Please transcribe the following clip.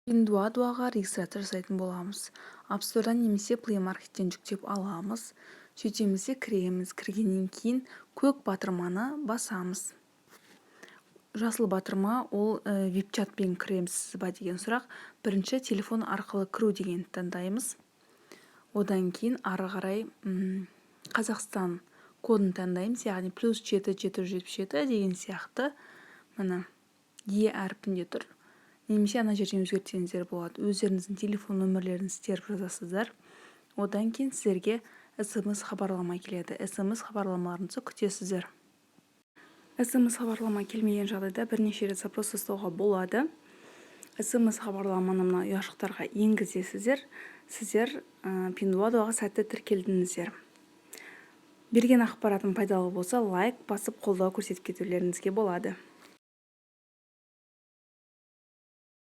Pinduoduo'ға регистрация жасайтын боламыз. App Store'дан немесе Play Market'тен жүктеп аламыз. Сөйтеміз де кіреміз. Кіргеннен кейін көк батырманы басамыз. Жасыл батырма ол веб-чатпен кіреміз ба деген сұрақ. Бірінші телефон арқылы кіру дегенді таңдаймыз. Одан кейін ары қарай Қазақстан кодын таңдаймыз, яғни +7 777 деген сияқты. Мына Е әрпінде тұр. Немесе ана жерден өзгертсеңіздер болады. Өздеріңіздің телефон нөмірлерін теріп жазасыздар. Одан кейін сіздерге SMS хабарлама келеді. SMS хабарламаларыңызды күтесіздер. SMS хабарлама келмеген жағдайда бірнеше рет запрос тастауға болады. SMS хабарламаны мына ұяшықтарға енгізесіздер. Сіздер Pinduoduo'ға сәтті тіркелдіңіздер. Берген ақпаратым пайдалы болса, лайк басып қолдау көрсетіп кетулеріңізге болады.